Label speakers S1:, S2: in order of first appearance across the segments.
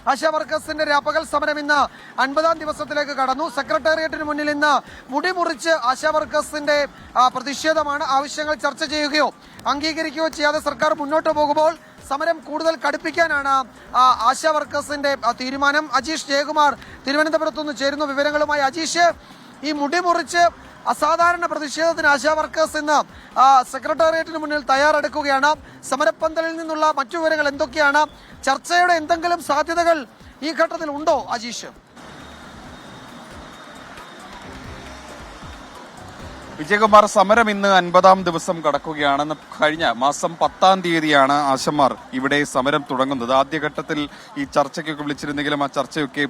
S1: ആശാ വർക്കേഴ്സിന്റെ രാപ്പകൽ സമരം ഇന്ന് 50-ാം ദിവസത്തിലേക്ക് കടന്നു. സെക്രട്ടേറിയറ്റിന് മുന്നിൽ ഇന്ന് മുടി മുറിച്ച് ആശാ വർക്കേഴ്സിന്റെ പ്രതിഷേധമാണ്. ആവശ്യങ്ങൾ ചർച്ച ചെയ്യുകയോ അംഗീകരിക്കുകയോ ചെയ്യാതെ സർക്കാർ മുന്നോട്ട് പോകുമ്പോൾ സമരം കൂടുതൽ കടുപ്പിക്കാനാണ് ആശാ വർക്കേഴ്സിന്റെ തീരുമാനം. അജീഷ് ജയകുമാർ തിരുവനന്തപുരത്തുനിന്ന് ചേരുന്നു വിവരങ്ങളുമായി. അജീഷ്, ഈ മുടി മുറിച്ച് അസാധാരണ പ്രതിഷേധത്തിന് ആശാ വർക്കേഴ്സ് ഇന്ന് സെക്രട്ടേറിയറ്റിന് മുന്നിൽ തയ്യാറെടുക്കുകയാണ്. സമരപ്പന്തലിൽ നിന്നുള്ള മറ്റു വിവരങ്ങൾ എന്തൊക്കെയാണ്? ചർച്ചയുടെ എന്തെങ്കിലും സാധ്യതകൾ ഈ ഘട്ടത്തിൽ ഉണ്ടോ അജീഷ്?
S2: വിജയകുമാർ, സമരം ഇന്ന് 50-ാം ദിവസം കടക്കുകയാണ്. കഴിഞ്ഞ മാസം 10-ാം തീയതിയാണ് ആശമാർ ഇവിടെ സമരം തുടങ്ങുന്നത്. ആദ്യഘട്ടത്തിൽ ഈ ചർച്ചയ്ക്കൊക്കെ വിളിച്ചിരുന്നെങ്കിലും ആ ചർച്ചയൊക്കെ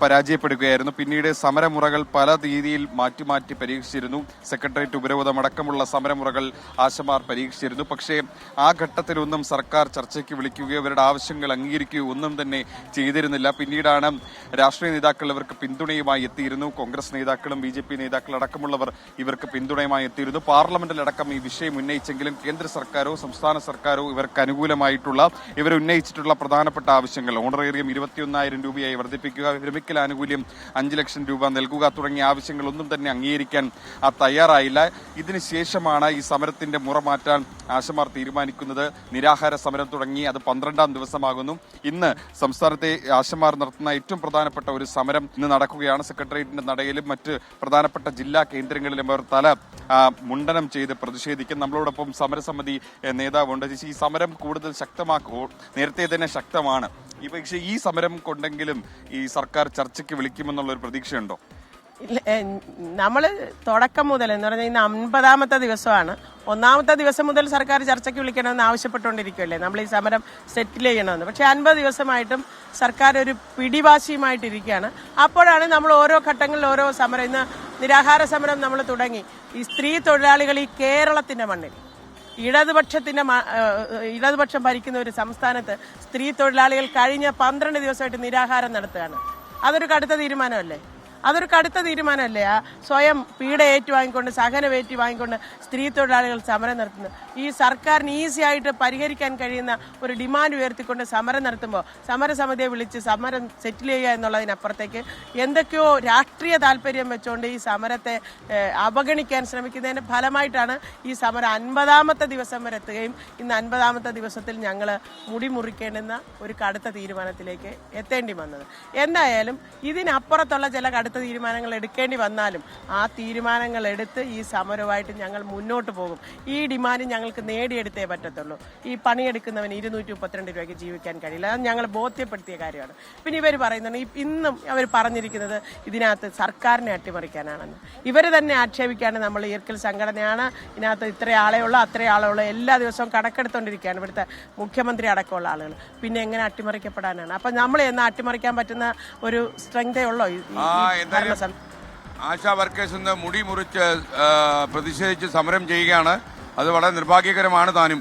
S2: പരാജയപ്പെടുകയായിരുന്നു. പിന്നീട് സമരമുറകൾ പല രീതിയിൽ മാറ്റി മാറ്റി പരീക്ഷിച്ചിരുന്നു. സെക്രട്ടേറിയറ്റ് ഉപരോധം അടക്കമുള്ള സമരമുറകൾ ആശമാർ പരീക്ഷിച്ചിരുന്നു. പക്ഷേ ആ ഘട്ടത്തിലൊന്നും സർക്കാർ ചർച്ചയ്ക്ക് വിളിക്കുകയോ ഇവരുടെ ആവശ്യങ്ങൾ അംഗീകരിക്കുകയോ ഒന്നും തന്നെ ചെയ്തിരുന്നില്ല. പിന്നീടാണ് രാഷ്ട്രീയ നേതാക്കൾ ഇവർക്ക് പിന്തുണയുമായി എത്തിയിരുന്നു. കോൺഗ്രസ് നേതാക്കളും BJP നേതാക്കൾ അടക്കമുള്ളവർ ഇവർക്ക് പിന്തുണയുമായി എത്തിയിരുന്നു. പാർലമെന്റിലടക്കം ഈ വിഷയം ഉന്നയിച്ചെങ്കിലും കേന്ദ്ര സർക്കാരോ സംസ്ഥാന സർക്കാരോ ഇവർക്ക് അനുകൂലമായിട്ടുള്ള ഇവർ ഉന്നയിച്ചിട്ടുള്ള പ്രധാനപ്പെട്ട ആവശ്യങ്ങൾ ഓണറേറിയം 21,000 രൂപയായി വർദ്ധിപ്പിക്കുക, വിരമിക്കൽ ആനുകൂല്യം 5 ലക്ഷം രൂപ നൽകുക തുടങ്ങിയ ആവശ്യങ്ങളൊന്നും തന്നെ അംഗീകരിക്കാൻ തയ്യാറായില്ല. ഇതിനുശേഷമാണ് ഈ സമരത്തിന്റെ മുറ മാറ്റാൻ ആശമാർ തീരുമാനിക്കുന്നത്. നിരാഹാര സമരം തുടങ്ങി അത് 12-ാം ദിവസമാകുന്നു. ഇന്ന് സംസ്ഥാനത്തെ ആശമാർ നടത്തുന്ന ഏറ്റവും പ്രധാനപ്പെട്ട ഒരു സമരം ഇന്ന് നടക്കുകയാണ്. സെക്രട്ടേറിയറ്റിന്റെ നടയിലും മറ്റ് പ്രധാനപ്പെട്ട ജില്ലാ കേന്ദ്രങ്ങളിലും അവർ തല മുണ്ടനം ചെയ്ത് പ്രതിഷേധിക്കും. നമ്മളോടൊപ്പം സമരസമിതി നേതാവുണ്ട്. ഈ സമരം കൂടുതൽ ശക്തമാക്കോ? നേരത്തെ തന്നെ ശക്തമാണ്. പക്ഷേ ഈ സമരം കൊണ്ടെങ്കിലും ഈ സർക്കാർ ചർച്ചയ്ക്ക് വിളിക്കുമെന്നുള്ള ഒരു പ്രതീക്ഷയുണ്ടോ?
S3: നമ്മൾ തുടക്കം മുതൽ എന്ന് പറഞ്ഞാൽ ഇന്ന് 50-ാമത്തെ ദിവസമാണ്. 1-ാമത്തെ ദിവസം മുതൽ സർക്കാർ ചർച്ചയ്ക്ക് വിളിക്കണമെന്ന് ആവശ്യപ്പെട്ടുകൊണ്ടിരിക്കുകയല്ലേ നമ്മൾ ഈ സമരം സെറ്റിൽ ചെയ്യണമെന്ന്. പക്ഷെ 50 ദിവസമായിട്ടും സർക്കാർ ഒരു പിടിവാശിയുമായിട്ടിരിക്കുകയാണ്. അപ്പോഴാണ് നമ്മൾ ഓരോ ഘട്ടങ്ങളിൽ ഓരോ സമരം, ഇന്ന് നിരാഹാര സമരം നമ്മൾ തുടങ്ങി. ഈ സ്ത്രീ തൊഴിലാളികൾ ഈ കേരളത്തിന്റെ മണ്ണിൽ ഇടതുപക്ഷം ഭരിക്കുന്ന ഒരു സംസ്ഥാനത്ത് സ്ത്രീ തൊഴിലാളികൾ കഴിഞ്ഞ 12 ദിവസമായിട്ട് നിരാഹാരം നടത്തുകയാണ്. അതൊരു കടുത്ത തീരുമാനമല്ലേ? സ്വയം പീഡ ഏറ്റുവാങ്ങിക്കൊണ്ട് സഹനം ഏറ്റുവാങ്ങിക്കൊണ്ട് സ്ത്രീ തൊഴിലാളികൾ സമരം നടത്തുന്നു. ഈ സർക്കാരിന് ഈസി ആയിട്ട് പരിഹരിക്കാൻ കഴിയുന്ന ഒരു ഡിമാൻഡ് ഉയർത്തിക്കൊണ്ട് സമരം നടത്തുമ്പോൾ സമരസമിതിയെ വിളിച്ച് സമരം സെറ്റിൽ ചെയ്യുക എന്നുള്ളതിനപ്പുറത്തേക്ക് എന്തൊക്കെയോ രാഷ്ട്രീയ താല്പര്യം വെച്ചുകൊണ്ട് ഈ സമരത്തെ അവഗണിക്കാൻ ശ്രമിക്കുന്നതിന്റെ ഫലമായിട്ടാണ് ഈ സമരം 50-ാമത്തെ ദിവസം വരെ എത്തുകയും ഇന്ന് 50-ാമത്തെ ദിവസത്തിൽ ഞങ്ങൾ മുടി മുറിക്കേണ്ടുന്ന ഒരു കടുത്ത തീരുമാനത്തിലേക്ക് എത്തേണ്ടി വന്നത്. എന്തായാലും ഇതിനപ്പുറത്തുള്ള ചില തീരുമാനങ്ങൾ എടുക്കേണ്ടി വന്നാലും ആ തീരുമാനങ്ങൾ എടുത്ത് ഈ സമരവുമായിട്ട് ഞങ്ങൾ മുന്നോട്ട് പോകും. ഈ ഡിമാൻഡ് ഞങ്ങൾക്ക് നേടിയെടുത്തേ പറ്റത്തുള്ളൂ. ഈ പണിയെടുക്കുന്നവന് 232 രൂപയ്ക്ക് ജീവിക്കാൻ കഴിയില്ല. അത് ഞങ്ങൾ ബോധ്യപ്പെടുത്തിയ കാര്യമാണ്. പിന്നെ ഇവർ പറയുന്നത്, ഇന്നും അവർ പറഞ്ഞിരിക്കുന്നത് ഇതിനകത്ത് സർക്കാരിനെ അട്ടിമറിക്കാനാണെന്ന്. ഇവർ തന്നെ ആക്ഷേപിക്കാണ് നമ്മൾ ഈർക്കൽ സംഘടനയാണ്, ഇതിനകത്ത് ഇത്ര ആളെ ഉള്ളൂ അത്ര ആളെ ഉള്ളൂ, എല്ലാ ദിവസവും കണക്കെടുത്തോണ്ടിരിക്കുകയാണ് ഇവിടുത്തെ മുഖ്യമന്ത്രി അടക്കമുള്ള ആളുകൾ. പിന്നെ എങ്ങനെ അട്ടിമറിക്കപ്പെടാനാണ്? അപ്പൊ നമ്മൾ എന്നാ അട്ടിമറിക്കാൻ പറ്റുന്ന ഒരു സ്ട്രെങ്തേ ഉള്ളോ?
S4: ആശാ വർക്കേഴ്സ് ഇന്ന് മുടി മുറിച്ച് പ്രതിഷേധിച്ച് സമരം ചെയ്യുകയാണ്. അത് വളരെ നിർഭാഗ്യകരമാണ് താനും.